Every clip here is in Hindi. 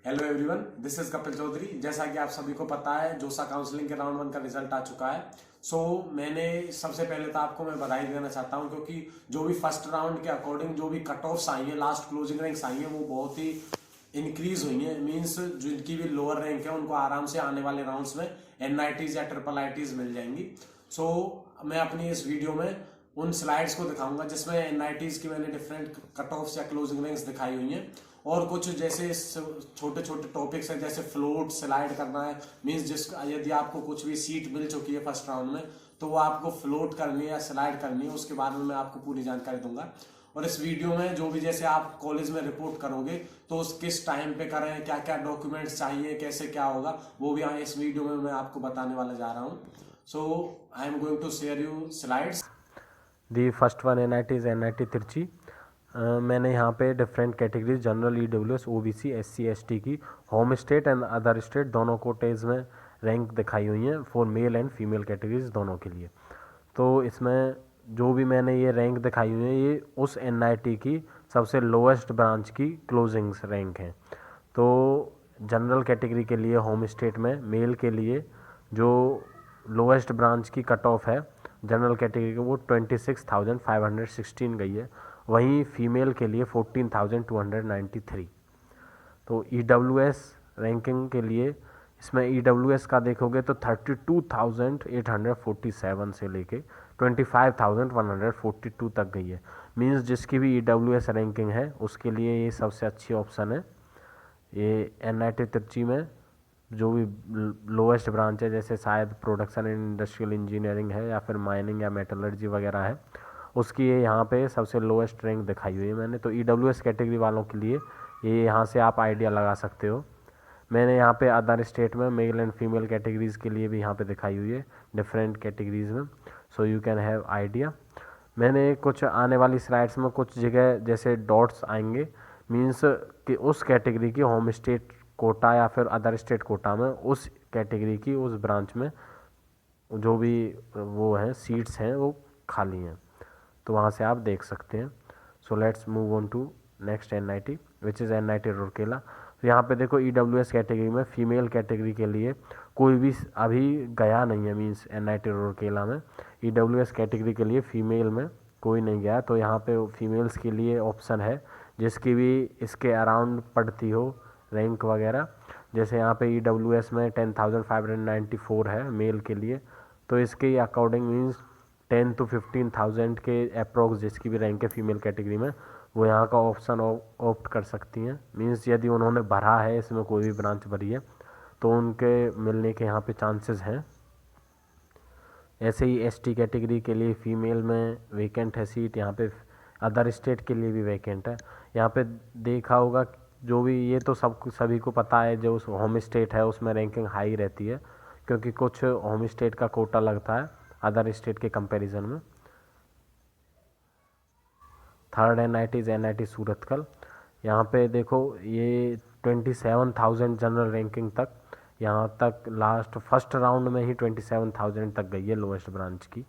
Hello everyone, this is Kapil Chaudhary. जैसा कि आप सभी को पता है, जोसा काउंसलिंग के राउंड 1 का रिजल्ट आ चुका है। मैंने सबसे पहले तो आपको मैं बधाई देना चाहता हूं, क्योंकि जो भी फर्स्ट राउंड के अकॉर्डिंग जो भी कट ऑफ्स आई है, लास्ट क्लोजिंग रैंक्स आई है, वो बहुत ही इंक्रीज हुई है। मीन्स जिनकी भी लोअर रैंक है उनको आराम से आने वाले राउंड्स में एनआईटीज या ट्रिपल आईटीज मिल जाएंगी। सो मैं अपनी इस वीडियो में उन स्लाइड्स को दिखाऊंगा जिसमें एनआईटीज की मैंने डिफरेंट कट ऑफ्स या क्लोजिंग रैंक्स दिखाई हुई हैं, और कुछ जैसे छोटे छोटे टॉपिक्स हैं, जैसे फ्लोट स्लाइड करना है। मीन्स जिस यदि आपको कुछ भी सीट मिल चुकी है फर्स्ट राउंड में, तो वो आपको फ्लोट करनी है या स्लाइड करनी है, उसके बारे में मैं आपको पूरी जानकारी दूंगा। और इस वीडियो में जो भी जैसे आप कॉलेज में रिपोर्ट करोगे तो उस किस टाइम पे करें, क्या क्या डॉक्यूमेंट्स चाहिए, कैसे क्या होगा, वो भी इस वीडियो में मैं आपको बताने वाला जा रहा हूँ। So I am going to share you slides. The first one NIT is NIT Trichy. मैंने यहाँ पे different categories general EWS OBC SC ST की home state and other state दोनों कोटेज में रैंक दिखाई हुई हैं for male and female categories दोनों के लिए। तो इसमें जो भी मैंने ये रैंक दिखाई हुई है ये उस NIT की सबसे लोएस्ट ब्रांच की क्लोजिंग्स रैंक हैं। तो जनरल कैटेगरी के लिए होम स्टेट में मेल के लिए जो लोएस्ट ब्रांच की कट ऑफ है जनरल कैटेगरी की वो 26,516 गई है। वहीं फीमेल के लिए 14,293। तो EWS रैंकिंग के लिए इसमें EWS का देखोगे तो 32,847 से लेके 25,142 तक गई है। मींस जिसकी भी EWS रैंकिंग है उसके लिए ये सबसे अच्छी ऑप्शन है। ये NIT तिरची में जो भी लोएस्ट ब्रांच है, जैसे शायद प्रोडक्शन एंड इंडस्ट्रियल इंजीनियरिंग है या फिर माइनिंग या मेटलर्जी वगैरह है, उसकी ये यहाँ पे सबसे लोएस्ट रैंक दिखाई हुई है मैंने। तो EWS कैटेगरी वालों के लिए ये यहाँ से आप आइडिया लगा सकते हो। मैंने यहाँ पे अदर स्टेट में मेल एंड फीमेल कैटेगरीज़ के लिए भी यहाँ पे दिखाई हुई है डिफरेंट कैटेगरीज़ में, so you can have idea. मैंने कुछ आने वाली स्लाइड्स में कुछ जगह जैसे डॉट्स आएंगे, मीन्स कि उस कैटेगरी की होम स्टेट कोटा या फिर अदर स्टेट कोटा में उस कैटेगरी की उस ब्रांच में जो भी वो हैं सीट्स हैं वो खाली हैं, तो वहाँ से आप देख सकते हैं। So let's move on to next NIT which is NIT Rourkela. तो यहाँ पे देखो EWS कैटेगरी में फीमेल कैटेगरी के लिए कोई भी अभी गया नहीं है, मीन्स NIT रूरकेला में EWS कैटेगरी के लिए फ़ीमेल में कोई नहीं गया। तो यहाँ पे फीमेल्स के लिए ऑप्शन है जिसकी भी इसके अराउंड पड़ती हो रैंक वगैरह। जैसे यहाँ पे EWS में 10,594 है मेल के लिए, तो इसके अकॉर्डिंग मीन्स 10 to 15,000 के अप्रोक्स जिसकी भी रैंक है फीमेल कैटेगरी में, वो यहाँ का ऑप्शन ऑप्ट कर सकती हैं। मीन्स यदि उन्होंने भरा है, इसमें कोई भी ब्रांच भरी है, तो उनके मिलने के यहाँ पे चांसेस हैं। ऐसे ही ST कैटेगरी के लिए फ़ीमेल में वेकेंट है सीट, यहाँ पे अदर स्टेट के लिए भी वैकेंट है। यहाँ पे देखा होगा जो भी, ये तो सभी को पता है, जो उस होम स्टेट है उसमें रैंकिंग हाई रहती है, क्योंकि कुछ होम स्टेट का कोटा लगता है अदर स्टेट के कंपैरिजन में। Third NIT is NIT Surathkal. यहाँ पे देखो ये 27,000 जनरल रैंकिंग तक, यहाँ तक लास्ट फर्स्ट राउंड में ही 27,000 तक गई है लोएस्ट ब्रांच की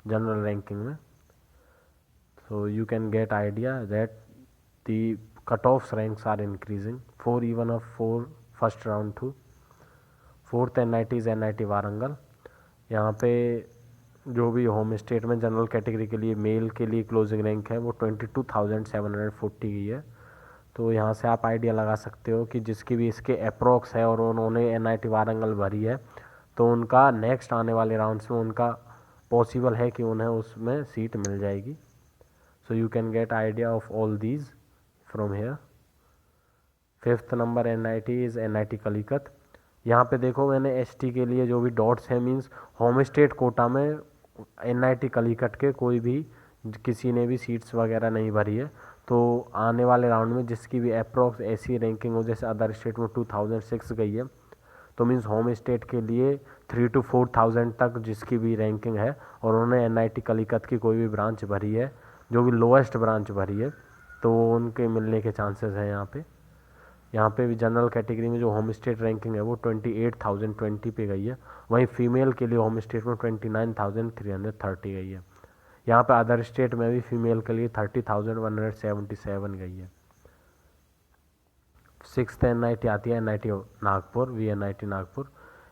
जनरल रैंकिंग में। So you can get idea that the cut off ranks are increasing for even of for first round too. Fourth NIT is NIT Warangal. यहाँ पे जो भी होम स्टेट में जनरल कैटेगरी के लिए मेल के लिए क्लोजिंग रैंक है वो 22,740 की है। तो यहाँ से आप आइडिया लगा सकते हो कि जिसकी भी इसके अप्रोक्स है और उन्होंने NIT वारंगल भरी है, तो उनका नेक्स्ट आने वाले राउंड्स में उनका पॉसिबल है कि उन्हें उसमें सीट मिल जाएगी। सो you can get idea of all these from here. Fifth number NIT is NIT कलिकत। यहाँ पे देखो मैंने ST के लिए जो भी डॉट्स हैं, मींस होम स्टेट कोटा में NIT कलिकट के कोई भी किसी ने भी सीट्स वगैरह नहीं भरी है। तो आने वाले राउंड में जिसकी भी अप्रोक्स ऐसी रैंकिंग हो, जैसे अदर स्टेट में 2006 गई है, तो मीन्स होम स्टेट के लिए 3 to 4,000 तक जिसकी भी रैंकिंग है और उन्होंने NIT कलिकत की कोई भी ब्रांच भरी है, जो भी लोएस्ट ब्रांच भरी है, तो उनके मिलने के चांसेस हैं यहाँ पे। यहाँ पे भी जनरल कैटेगरी में जो होम स्टेट रैंकिंग है वो 28,020 पे गई है। वहीं फीमेल के लिए होम स्टेट में 29,330 गई है। यहाँ पे अदर स्टेट में भी फीमेल के लिए 30,177 गई है। सिक्स्थ NIT आती है NIT नागपुर, VNIT नागपुर।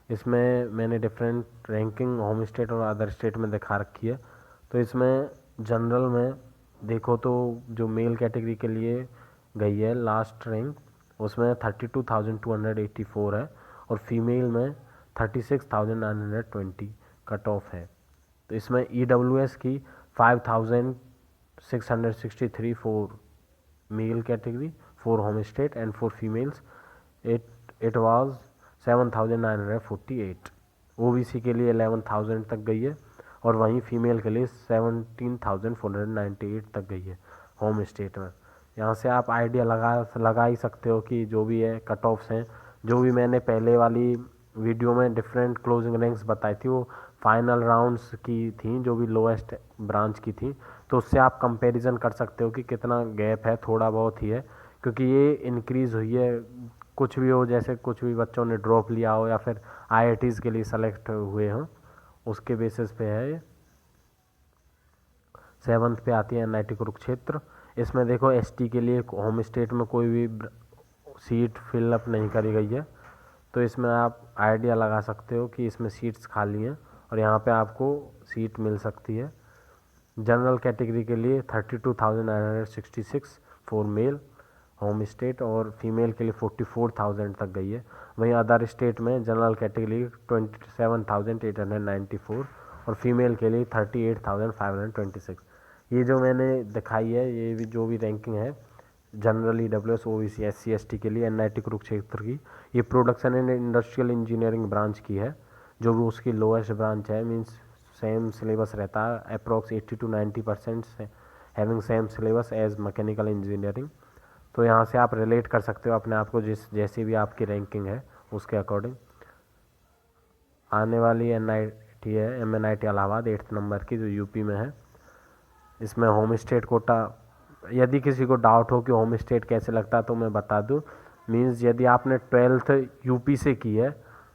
इसमें मैंने डिफरेंट रैंकिंग होम स्टेट और अदर स्टेट में दिखा रखी है। तो इसमें जनरल में देखो तो जो मेल कैटेगरी के लिए गई है लास्ट रैंक, उसमें 32,284 है और फीमेल में 36,920 कट ऑफ है। तो इसमें EWS की 5,663 for male category, for home state and for females it was 7,948। OBC के लिए 11,000 तक गई है और वहीं फीमेल के लिए 17,498 तक गई है होम स्टेट में। यहाँ से आप आइडिया लगा ही सकते हो कि जो भी है कट ऑफ्स हैं, जो भी मैंने पहले वाली वीडियो में डिफरेंट क्लोजिंग रैंक्स बताई थी वो फाइनल राउंड्स की थी, जो भी लोएस्ट ब्रांच की थी। तो उससे आप कंपैरिजन कर सकते हो कि कितना गैप है, थोड़ा बहुत ही है, क्योंकि ये इंक्रीज़ हुई है। कुछ भी हो, जैसे कुछ भी बच्चों ने ड्रॉप लिया हो या फिर IITs के लिए सेलेक्ट हुए हों, उसके बेसिस पे है ये। 7th पे आती है NIT कुरुक्षेत्र। इसमें देखो ST के लिए होम स्टेट में कोई भी सीट फिलअप नहीं करी गई है, तो इसमें आप आइडिया लगा सकते हो कि इसमें सीट्स खाली हैं और यहाँ पे आपको सीट मिल सकती है। जनरल कैटेगरी के लिए 32,966 फॉर मेल होम स्टेट और फीमेल के लिए 44,000 तक गई है। वहीं अदर स्टेट में जनरल कैटेगरी 27,894 और फीमेल के लिए 38,526। ये जो मैंने दिखाई है, ये भी जो भी रैंकिंग है general EWS OBC SC ST के लिए NIT कुरुक्षेत्र की, ये production and industrial engineering branch की है, जो भी उसकी लोएस्ट ब्रांच है। मींस सेम सिलेबस रहता है, approx 80 to 90% having same syllabus as mechanical engineering. तो यहाँ से आप रिलेट कर सकते हो अपने आप को जैसी भी आपकी रैंकिंग है उसके अकॉर्डिंग। आने वाली NIT है MNIT इलाहाबाद 8th नंबर की, जो यूपी में है। इसमें होम स्टेट कोटा, यदि किसी को डाउट हो कि होम स्टेट कैसे लगता है तो मैं बता दूं। मींस यदि आपने 12th यूपी से की है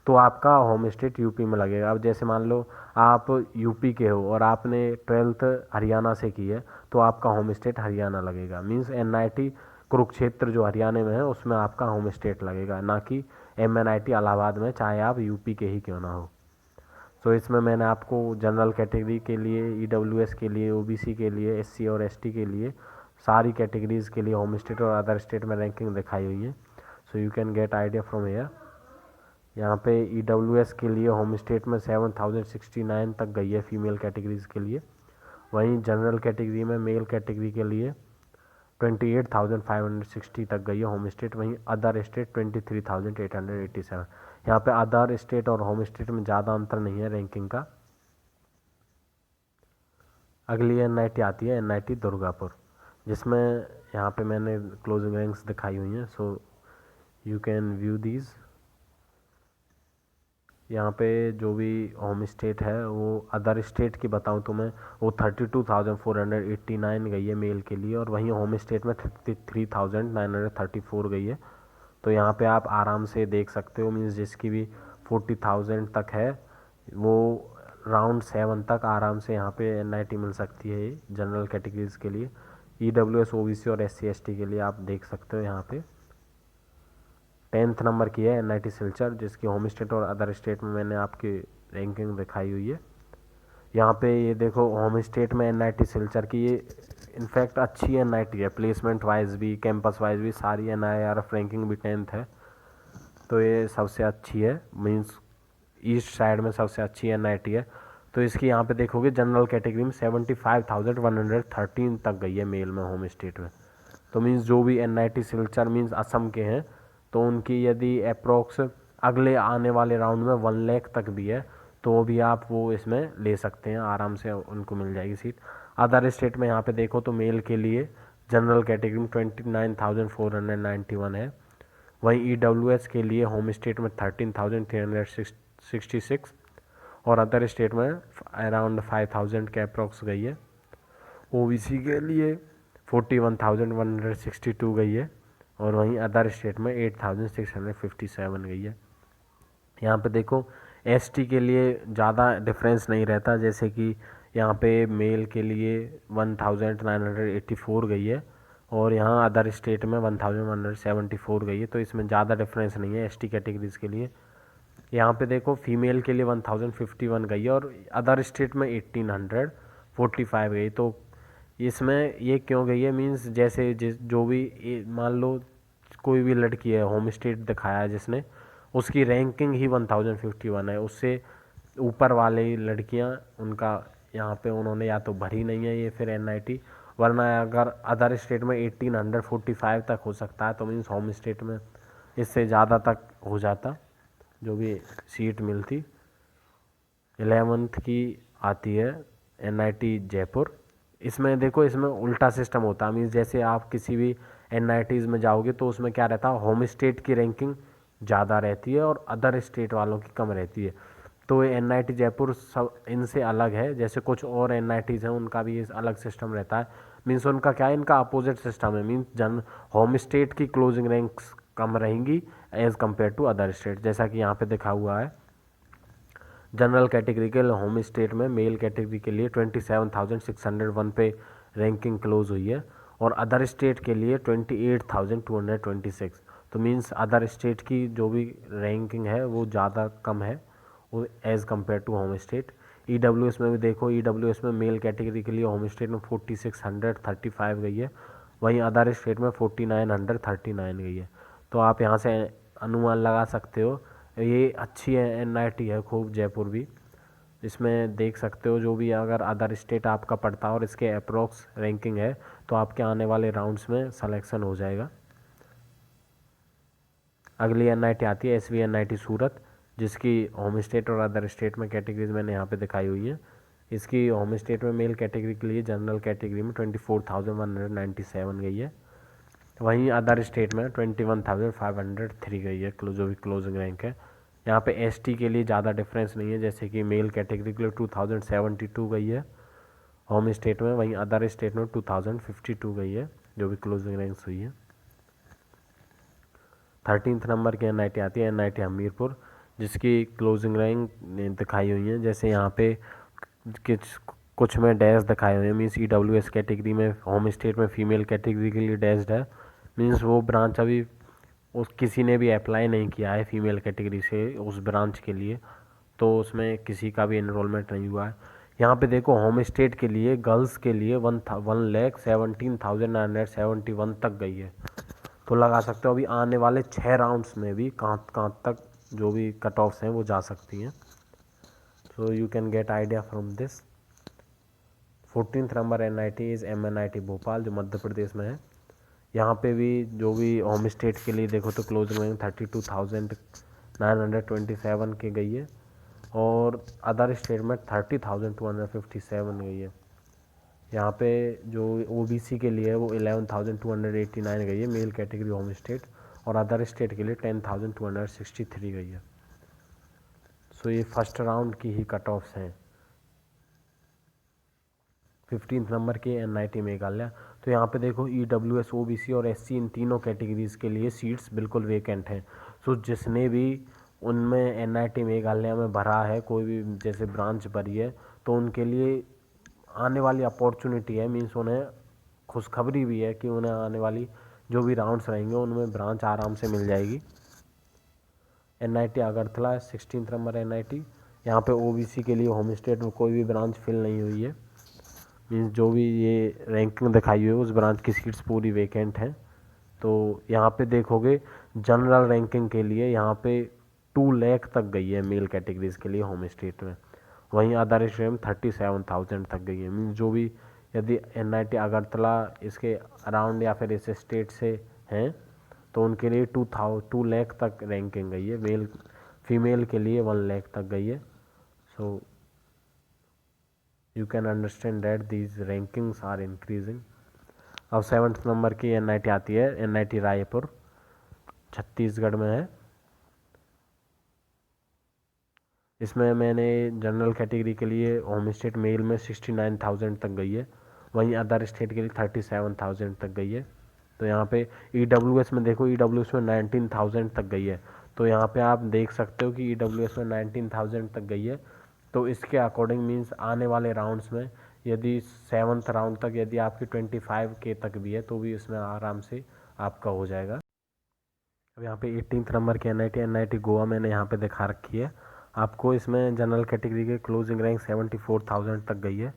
तो आपका होम स्टेट यूपी में लगेगा। अब जैसे मान लो आप यूपी के हो और आपने 12th हरियाणा से की है तो आपका होम स्टेट हरियाणा लगेगा। मींस NIT कुरुक्षेत्र जो हरियाणा में है उसमें आपका होम स्टेट लगेगा, ना कि MNIT इलाहाबाद में, चाहे आप यूपी के ही क्यों ना हो। तो इसमें मैंने आपको जनरल कैटेगरी के लिए, EWS के लिए, OBC के लिए, SC और ST के लिए, सारी कैटेगरीज़ के लिए होम स्टेट और अदर स्टेट में रैंकिंग दिखाई हुई है। सो you can get idea from here. यहाँ पे EWS के लिए होम स्टेट में 7,069 तक गई है फीमेल कैटेगरीज़ के लिए। वहीं जनरल कैटेगरी में मेल कैटेगरी के लिए 28,560 तक गई है होम स्टेट। वहीं अदर स्टेट 23,887। यहाँ पे अदर स्टेट और होम स्टेट में ज़्यादा अंतर नहीं है रैंकिंग का। अगली NIT आती है NIT दुर्गापुर, जिसमें यहाँ पे मैंने क्लोजिंग रैंक्स दिखाई हुई हैं। सो यू कैन व्यू दीज। यहाँ पे जो भी होम स्टेट है वो अदर स्टेट की बताऊँ तो मैं, वो 32,489 गई है मेल के लिए और वहीं होम स्टेट में 33,934 गई है। तो यहाँ पे आप आराम से देख सकते हो। मीन्स जिसकी भी 40,000 तक है वो राउंड 7 तक आराम से यहाँ पे NIT मिल सकती है जनरल कैटेगरीज के लिए। EWS OBC और SC ST के लिए आप देख सकते हो। यहाँ पे 10th नंबर की है NIT सिलचर, जिसकी होम स्टेट और अदर स्टेट में मैंने आपकी रैंकिंग दिखाई हुई है। यहाँ पे ये देखो होम स्टेट में NIT सिलचर की, ये इनफैक्ट अच्छी NIT है, प्लेसमेंट वाइज भी, कैंपस वाइज भी, सारी NIRF रैंकिंग भी 10th है। तो ये सबसे अच्छी है, मींस ईस्ट साइड में सबसे अच्छी NIT है। तो इसकी यहाँ पे देखोगे जनरल कैटेगरी में 75,113 तक गई है मेल में होम स्टेट में। तो मींस जो भी NIT सिलचर मींस असम के हैं तो उनकी यदि अप्रोक्स अगले आने वाले राउंड में 1 लाख तक भी है तो भी आप वो इसमें ले सकते हैं, आराम से उनको मिल जाएगी सीट। अदर स्टेट में यहाँ पे देखो तो मेल के लिए जनरल कैटेगरी में 29,491 है। वहीं EWS के लिए होम स्टेट में 13,366 और अदर स्टेट में अराउंड 5,000 के अप्रॉक्स गई है। OBC के लिए 41,162 गई है और वहीं अदर स्टेट में 8,657 गई है। यहाँ पे देखो ST के लिए ज़्यादा डिफरेंस नहीं रहता, जैसे कि यहाँ पे मेल के लिए 1,984 गई है और यहाँ अदर स्टेट में 1174 गई है, तो इसमें ज़्यादा डिफरेंस नहीं है एसटी कैटेगरीज के लिए। यहाँ पे देखो फीमेल के लिए 1051 गई है और अदर स्टेट में 1845 गई। तो इसमें ये क्यों गई है, मीन्स जैसे जो भी मान लो कोई भी लड़की है, होम स्टेट दिखाया है जिसने, उसकी रैंकिंग ही 1051 है, उससे ऊपर वाले लड़कियां उनका यहाँ पे उन्होंने या तो भरी नहीं है ये फिर एनआईटी, वरना अगर अदर स्टेट में 1845 तक हो सकता है तो मीन्स होम स्टेट में इससे ज़्यादा तक हो जाता जो भी सीट मिलती। 11th की आती है एनआईटी जयपुर। इसमें देखो इसमें उल्टा सिस्टम होता है, मीन्स जैसे आप किसी भी एनआईटीज़ में जाओगे तो उसमें क्या रहता है, होम स्टेट की रैंकिंग ज़्यादा रहती है और अदर स्टेट वालों की कम रहती है। तो एनआईटी जयपुर सब इनसे अलग है, जैसे कुछ और एनआईटीज़ हैं उनका भी इस अलग सिस्टम रहता है, मीन्स उनका क्या है, इनका अपोजिट सिस्टम है, मीन्स होम स्टेट की क्लोजिंग रैंक्स कम रहेंगी as compare to other state. जैसा कि यहाँ पे दिखा हुआ है, जनरल कैटेगरी के होम स्टेट में मेल कैटेगरी के लिए 27,601 पे रैंकिंग क्लोज हुई है और अदर स्टेट के लिए 28,226। तो मींस अदर स्टेट की जो भी रैंकिंग है वो ज़्यादा कम है वो as compare to home state. EWS में भी देखो, ईडब्ल्यूएस में मेल कैटेगरी के लिए होम स्टेट में 4635 गई है, वहीं अदर स्टेट में 4939 गई है। तो आप यहाँ से अनुमान लगा सकते हो, ये अच्छी है एनआईटी है खूब जयपुर भी। इसमें देख सकते हो जो भी अगर अदर स्टेट आपका पड़ता है और इसके अप्रोक्स रैंकिंग है तो आपके आने वाले राउंड्स में सिलेक्शन हो जाएगा। अगली एनआईटी आती है एसवी एनआईटी सूरत, जिसकी होम स्टेट और अदर स्टेट में कैटेगरीज मैंने यहाँ पे दिखाई हुई है। इसकी होम स्टेट में मेल कैटेगरी के लिए जनरल कैटेगरी में 24,197 गई है, वहीं अदर स्टेट में 21,503 गई है जो भी क्लोजिंग रैंक है। यहाँ पे एसटी के लिए ज़्यादा डिफरेंस नहीं है, जैसे कि मेल कैटेगरी के लिए 2072 गई है होम स्टेट में, वहीं अदर स्टेट में 2052 गई है जो भी क्लोजिंग रैंक्स हुई है। 13th नंबर की एनआईटी आती है एनआईटी हमीरपुर, जिसकी क्लोजिंग रैंक दिखाई हुई है, जैसे यहाँ पे कुछ में डैश दिखाए हुए हैं, मीन्स ईडब्ल्यूएस कैटेगरी में होम स्टेट में फीमेल कैटेगरी के लिए डैश्ड है, मीन्स वो ब्रांच अभी उस किसी ने भी अप्लाई नहीं किया है फीमेल कैटेगरी से उस ब्रांच के लिए, तो उसमें किसी का भी इनरोलमेंट नहीं हुआ है। यहाँ पे देखो होम स्टेट के लिए गर्ल्स के लिए 1,17,971 तक गई है। तो लगा सकते हो अभी आने वाले 6 राउंड्स में भी कहाँ कहाँ तक जो भी कट ऑफ्स हैं वो जा सकती हैं। सो you can get idea from this. 14th number NIT is MNIT Bhopal, जो मध्य प्रदेश में है। यहाँ पे भी जो भी होम स्टेट के लिए देखो तो क्लोजिंग रैंक 32,927 की गई है और अदर स्टेट में 30,257 गई है। यहाँ पे जो ओबीसी के लिए है वो 11,289 गई है मेल कैटेगरी होम स्टेट, और अदर स्टेट के लिए 10,263 गई है। सो ये फर्स्ट राउंड की ही कट ऑफ्स हैं। 15th नंबर के एनआईटी मेघालय, तो यहाँ पे देखो ईडब्ल्यूएस ओबीसी और एससी इन तीनों कैटेगरीज़ के लिए सीट्स बिल्कुल वेकेंट हैं। सो जिसने भी उनमें एनआईटी मेघालय में भरा है, कोई भी जैसे ब्रांच भरी है, तो उनके लिए आने वाली अपॉर्चुनिटी है, मीन्स उन्हें खुशखबरी भी है कि उन्हें आने वाली जो भी राउंड्स रहेंगे उनमें ब्रांच आराम से मिल जाएगी। NIT Agartala 16th number NIT, यहाँ पे ओबीसी के लिए होम स्टेट में कोई भी ब्रांच फिल नहीं हुई है, मीन्स जो भी ये रैंकिंग दिखाई हुई है उस ब्रांच की सीट्स पूरी वेकेंट हैं। तो यहाँ पे देखोगे जनरल रैंकिंग के लिए यहाँ पे 2 लाख तक गई है मेल कैटेगरीज के लिए होम स्टेट में, वहीं अदर स्टेट में 37,000 तक गई है। मीन्स जो भी यदि एनआईटी अगरतला इसके अराउंड या फिर इस स्टेट से हैं तो उनके लिए 2 लाख तक रैंकिंग गई है, मेल फीमेल के लिए 1 लाख तक गई है। सो you can understand that these rankings are increasing। अब 7th नंबर की एनआईटी आती है एनआईटी रायपुर, छत्तीसगढ़ में है। इसमें मैंने जनरल कैटेगरी के लिए होम स्टेट मेल में 69,000 तक गई है, वहीं अदर स्टेट के लिए 37,000 तक गई है। तो यहाँ पे ईडब्ल्यूएस में देखो, ईडब्ल्यूएस में 19,000 तक गई है। तो यहाँ पे आप देख सकते हो कि ईडब्ल्यूएस में 19,000 तक गई है, तो इसके अकॉर्डिंग मीन्स आने वाले राउंड्स में यदि 7th राउंड तक यदि आपकी 25K तक भी है तो भी इसमें आराम से आपका हो जाएगा। अब यहाँ पे 18th नंबर की NIT गोवा मैंने यहाँ पे दिखा रखी है आपको। इसमें जनरल कैटेगरी के क्लोजिंग रैंक 74,000 तक गई है,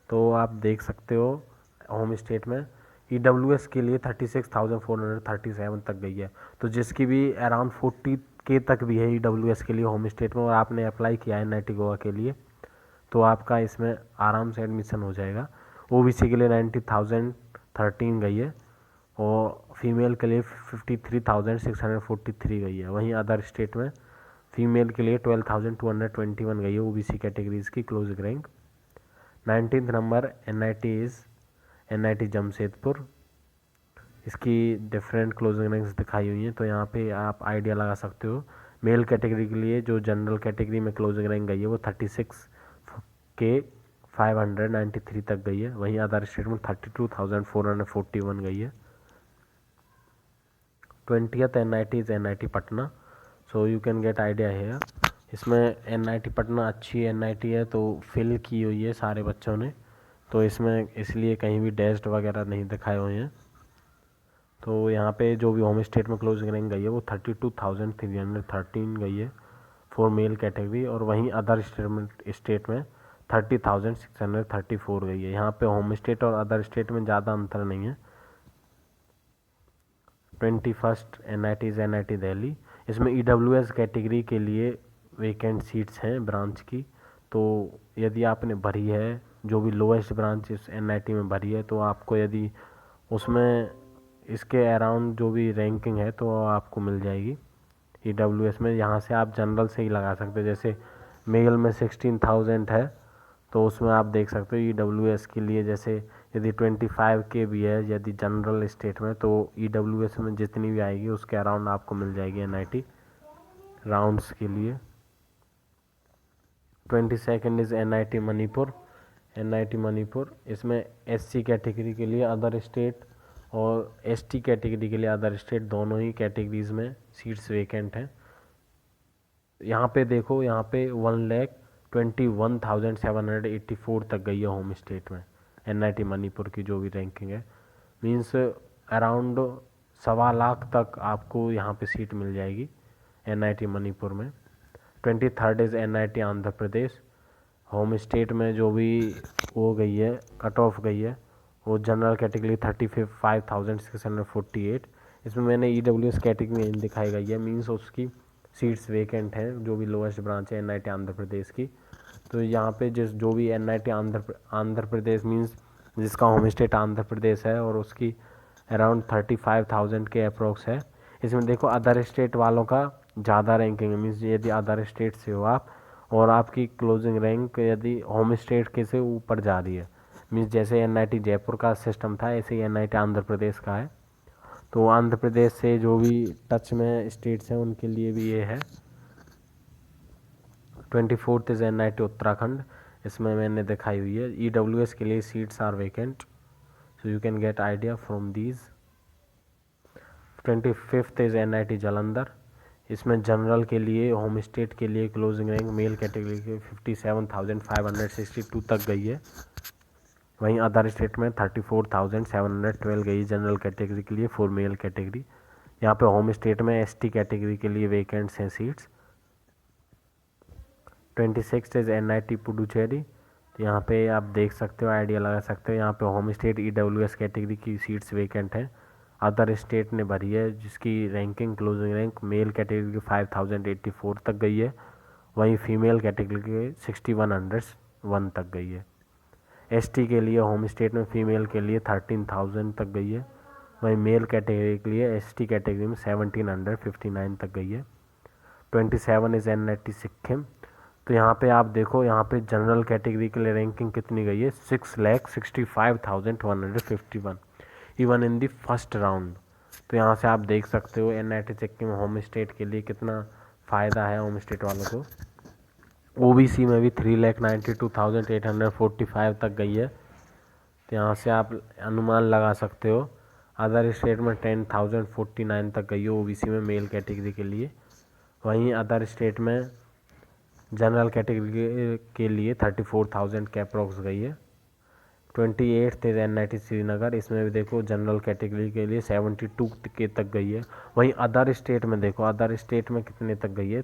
तो आप देख सकते हो होम स्टेट में। EWS के लिए 36,437 तक गई है, तो जिसकी भी अराउंड 40K तक भी है EWS के लिए होम स्टेट में और आपने अप्लाई किया है NIT गोवा के लिए, तो आपका इसमें आराम से एडमिशन हो जाएगा। OBC के लिए 90,013 गई है और फीमेल के लिए 53,643 गई है। वहीं अदर स्टेट में फीमेल के लिए 12,221 गई है OBC कैटेगरीज की closing rank. 19th number NIT Jamshedpur, इसकी डिफरेंट क्लोजिंग रैंक्स दिखाई हुई हैं, तो यहाँ पे आप आइडिया लगा सकते हो। मेल कैटेगरी के लिए जो जनरल कैटेगरी में क्लोजिंग रैंक गई है वो 36K593 तक गई है। वहीं अदर स्टेट में 32,441 गई है। 20th NIT is NIT Patna, so you can get idea है। इसमें NIT पटना अच्छी NIT है, तो फिल की हुई है सारे बच्चों ने, तो इसमें इसलिए कहीं भी डेस्ट वगैरह नहीं दिखाए हुए हैं। तो यहाँ पे जो भी होम स्टेट में क्लोजिंग रैंक गई है वो 32,313 गई है फॉर मेल कैटेगरी, और वहीं अदर स्टेट में 30,634 गई है। यहाँ पे होम स्टेट और अदर स्टेट में ज़्यादा अंतर नहीं है। 21st NIT is NIT Delhi, इसमें EWS कैटेगरी के लिए वेकेंट सीट्स हैं ब्रांच की, तो यदि आपने भरी है, जो भी लोएस्ट ब्रांच इस NIT में भरी है, तो आपको यदि उसमें इसके अराउंड जो भी रैंकिंग है तो आपको मिल जाएगी EWS में। यहाँ से आप जनरल से ही लगा सकते हो, जैसे मेल में 16,000 है तो उसमें आप देख सकते हो EWS के लिए, जैसे यदि 25K भी है यदि जनरल स्टेट में, तो EWS में जितनी भी आएगी उसके अराउंड आपको मिल जाएगी NIT राउंड्स के लिए। 22nd इज़ NIT मणिपुर, इसमें SC कैटेगरी के लिए अदर स्टेट और ST कैटेगरी के लिए अदर स्टेट दोनों ही कैटेगरीज में सीट्स वेकेंट हैं। यहाँ पे देखो, यहाँ पे 1,21,784 तक गई है होम स्टेट में NIT मणिपुर की जो भी रैंकिंग है, मीन्स अराउंड 1.25 लाख तक आपको यहाँ पे सीट मिल जाएगी NIT मणिपुर में। 23rd is NIT Andhra Pradesh, home state में जो भी वो गई है कट ऑफ गई है वो जनरल कैटेगरी 35,648, इसमें मैंने EWS कैटेगरी में दिखाई गई है, मीन्स उसकी सीट्स वेकेंट हैं जो भी लोएस्ट ब्रांच है NIT आंध्र प्रदेश की। तो यहाँ पे जो भी NIT आंध्र प्रदेश मीन्स जिसका होम स्टेट आंध्र प्रदेश है और उसकी अराउंड 35,000 के अप्रोक्स है। इसमें देखो अदर स्टेट वालों का ज़्यादा रैंकिंग है, मीन्स यदि अदर स्टेट से हो आप और आपकी क्लोजिंग रैंक यदि होम स्टेट के से ऊपर जा रही है, मीन्स जैसे NIT जयपुर का सिस्टम था ऐसे ही NIT आंध्र प्रदेश का है, तो आंध्र प्रदेश से जो भी टच में स्टेट्स हैं उनके लिए भी ये है। 24th इज़ NIT उत्तराखंड, इसमें मैंने दिखाई हुई है EWS के लिए seats are vacant, so you can get idea from these. 25th is NIT Jalandhar, इसमें जनरल के लिए होम स्टेट के लिए क्लोजिंग रैंक मेल कैटेगरी के 57,562 तक गई है। वहीं अदर स्टेट में 34,712 गई जनरल कैटेगरी के लिए फॉर मेल कैटेगरी। यहाँ पे होम स्टेट में ST कैटेगरी के लिए वेकेंट्स हैं seats. 26th is NIT Puducherry, तो यहाँ पे आप देख सकते हो, आइडिया लगा सकते हो, यहाँ पे होम स्टेट EWS कैटेगरी की सीट्स वेकेंट हैं। अदर स्टेट ने भरी है जिसकी ranking closing rank male category की 5,084 तक गई है, वहीं फीमेल कैटेगरी के 6,101 तक गई है। ST के लिए होम स्टेट में फीमेल के लिए 13,000 तक गई है, वहीं मेल कैटेगरी के लिए ST कैटेगरी में 1,759 तक गई है। 27 इज़ NIT सिक्किम, तो यहाँ पे आप देखो, यहाँ पे जनरल कैटेगरी के लिए रैंकिंग कितनी गई है 6,65,151 even in the first round. तो यहाँ से आप देख सकते हो NIT सिक्किम होम स्टेट के लिए कितना फ़ायदा है होम स्टेट वालों को। OBC में भी 3,92,845 तक गई है, तो यहाँ से आप अनुमान लगा सकते हो। अदर स्टेट में 10,049 तक गई है OBC में मेल कैटेगरी के लिए, वहीं अदर स्टेट में जनरल कैटेगरी के लिए 34,000 के अप्रॉक्स गई है। 28 इज NIT श्रीनगर, इसमें भी देखो जनरल कैटेगरी के लिए 72K तक गई है। वहीं अदर स्टेट में देखो, अदर स्टेट में कितने तक गई है,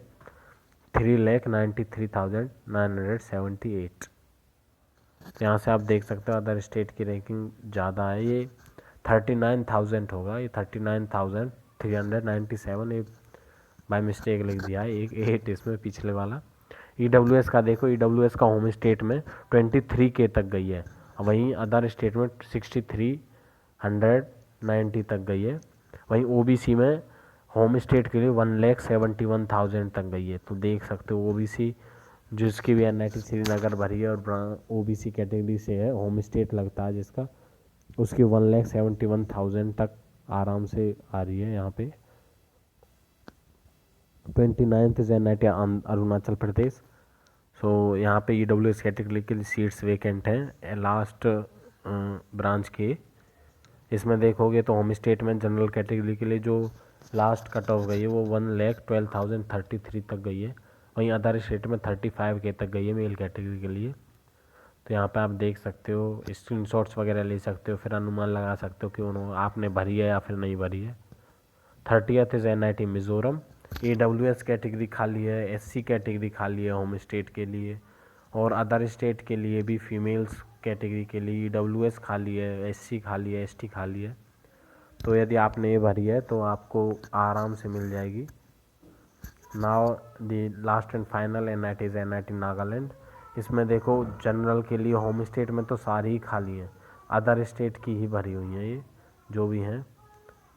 3,93,978। यहाँ से आप देख सकते हो अदर स्टेट की रैंकिंग ज़्यादा है। ये 39,000 होगा, ये 39,397, ये बाय मिस्टेक लिख दिया है, एक 8 इसमें पिछले वाला। EWS का देखो, EWS का होम स्टेट में 23K तक गई है, वहीं अदर स्टेट में 6,390 तक गई है। वहीं OBC में होम स्टेट के लिए 1,71,000 तक गई है। तो देख सकते हो OBC जिसकी भी NIT श्रीनगर भरी है और OBC कैटेगरी से है, होम स्टेट लगता है जिसका, उसकी 1,71,000 तक आराम से आ रही है यहाँ पे। 29th is NIT Arunachal Pradesh. सो यहाँ पे EWS कैटेगरी के लिए सीट्स वेकेंट हैं लास्ट ब्रांच के। इसमें देखोगे तो होम स्टेट में जनरल कैटेगरी के लिए जो लास्ट कट ऑफ गई है वो 1,12,033 तक गई है। वहीं अदर स्टेट में 35K तक गई है मेल कैटेगरी के लिए। तो यहाँ पे आप देख सकते हो, स्क्रीनशॉट्स वगैरह ले सकते हो, फिर अनुमान लगा सकते हो कि उन्होंने आपने भरी है या फिर नहीं भरी है। 30th is NIT Mizoram. EWS category खाली है, SC कैटेगरी खाली है होम स्टेट के लिए, और अदर स्टेट के लिए भी फीमेल्स कैटेगरी के लिए EWS खाली है, SC खाली है, ST खाली है। तो यदि आपने ये भरी है तो आपको आराम से मिल जाएगी। Now the last and final NIT is NIT Nagaland. इसमें देखो जनरल के लिए होम स्टेट में तो सारी ही खाली हैं, अदर स्टेट की ही भरी हुई हैं ये जो भी हैं।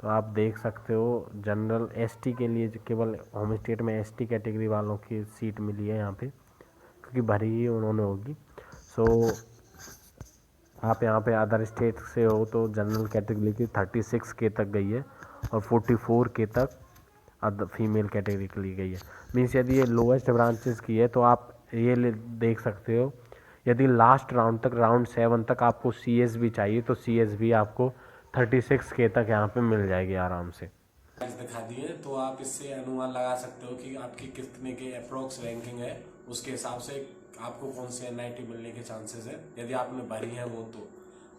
तो आप देख सकते हो जनरल ST के लिए केवल होम स्टेट में ST कैटेगरी वालों की सीट मिली है यहाँ पे, क्योंकि भरी ही उन्होंने होगी। सो आप यहाँ पे अदर स्टेट से हो तो जनरल कैटेगरी की 36K तक गई है और 44K तक अदर फीमेल कैटेगरी के लिए गई है। मीन्स यदि ये लोवेस्ट ब्रांचेस की है तो आप ये देख सकते हो, यदि लास्ट राउंड तक, राउंड 7 तक आपको CS भी चाहिए तो CS भी आपको 36K तक यहाँ पे मिल जाएगी आराम से। दिखा दिए तो आप इससे अनुमान लगा सकते हो कि आपकी कितने के अप्रोक्स रैंकिंग है, उसके हिसाब से आपको कौन से NIT मिलने के चांसेस है यदि आपने भरी है वो। तो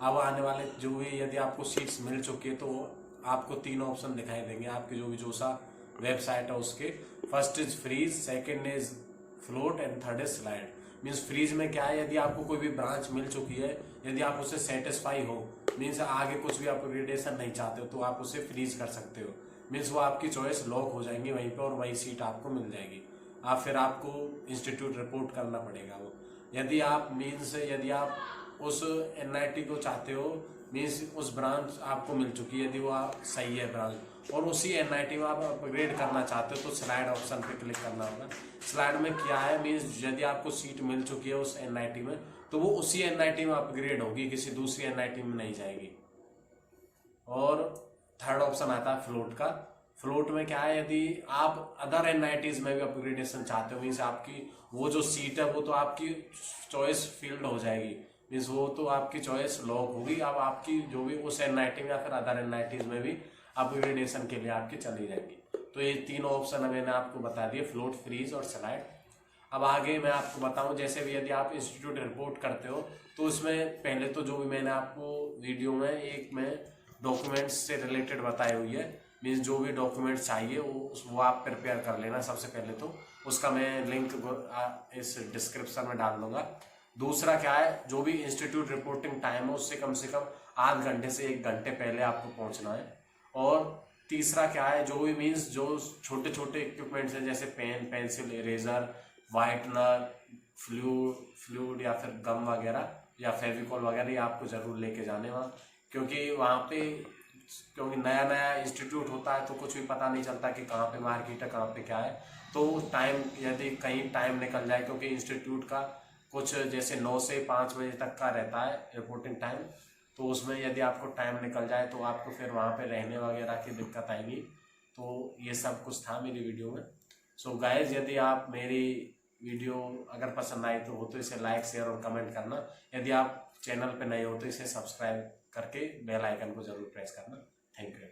अब आने वाले जो भी यदि आपको सीट्स मिल चुकी है तो आपको 3 ऑप्शन दिखाई देंगे आपकी जो भी जोसा वेबसाइट है उसके। First is freeze, second is float and third is slide. Means freeze में क्या है, यदि आपको कोई भी ब्रांच मिल चुकी है, यदि आप उससे सेटिस्फाई हो, मीन्स आगे कुछ भी अपग्रेडेशन नहीं चाहते हो तो आप उसे फ्रीज कर सकते हो। मीन्स वो आपकी चॉइस लॉक हो जाएंगी वहीं पे और वही सीट आपको मिल जाएगी। आप फिर आपको इंस्टीट्यूट रिपोर्ट करना पड़ेगा वो। यदि आप मीन्स यदि आप उस NIT को चाहते हो, मीन्स उस ब्रांच आपको मिल चुकी है, यदि वो सही है ब्रांच, और उसी NIT में आप अपग्रेड करना चाहते हो तो स्लाइड ऑप्शन पे क्लिक करना होगा। स्लाइड में क्या है, मीन्स यदि आपको सीट मिल चुकी है उस NIT में तो वो उसी NIT में अपग्रेड होगी, किसी दूसरी NIT में नहीं जाएगी। और थर्ड ऑप्शन आता है फ्लोट का। फ्लोट में क्या है, यदि आप अदर NITs में भी अपग्रेडेशन चाहते हो, मीन्स आपकी वो जो सीट है वो तो आपकी चॉइस फील्ड हो जाएगी, मीन्स वो तो आपकी चॉइस लॉक होगी। अब आपकी जो भी उस NIT में या फिर अदर NITs में भी अपग्रेडेशन के लिए आपकी चली जाएगी। तो ये 3 ऑप्शन मैंने आपको बता दिए, फ्लोट, फ्रीज और स्लाइड। अब आगे मैं आपको बताऊं, जैसे भी यदि आप इंस्टीट्यूट रिपोर्ट करते हो तो उसमें पहले तो जो भी मैंने आपको वीडियो में एक में डॉक्यूमेंट्स से रिलेटेड बताई हुई है, मीन्स जो भी डॉक्यूमेंट्स चाहिए वो आप प्रिपेयर कर लेना सबसे पहले। तो उसका मैं लिंक इस डिस्क्रिप्शन में डाल दूंगा। दूसरा क्या है, जो भी इंस्टीट्यूट रिपोर्टिंग टाइम है उससे कम 8 घंटे से 1 घंटे पहले आपको पहुंचना है। और तीसरा क्या है, जो भी मीन्स जो छोटे छोटे इक्विपमेंट्स हैं जैसे pen, pencil, eraser, whitener, fluid या फिर गम वगैरह या फेविकॉल वगैरह, ये आपको जरूर लेके जाने वहाँ, क्योंकि वहाँ पे क्योंकि नया नया इंस्टीट्यूट होता है तो कुछ भी पता नहीं चलता कि कहाँ पे मार्केट है, कहाँ पे क्या है। तो टाइम यदि कहीं टाइम निकल जाए, क्योंकि इंस्टीट्यूट का कुछ जैसे 9 से 5 बजे तक का रहता है रिपोर्टिंग टाइम, तो उसमें यदि आपको टाइम निकल जाए तो आपको फिर वहाँ पे रहने वगैरह की दिक्कत आएगी। तो ये सब कुछ था मेरी वीडियो में। सो गाइज, यदि आप मेरी वीडियो अगर पसंद आई तो हो तो इसे लाइक, शेयर और कमेंट करना। यदि आप चैनल पे नए हो तो इसे सब्सक्राइब करके बेल आइकन को जरूर प्रेस करना। Thank you.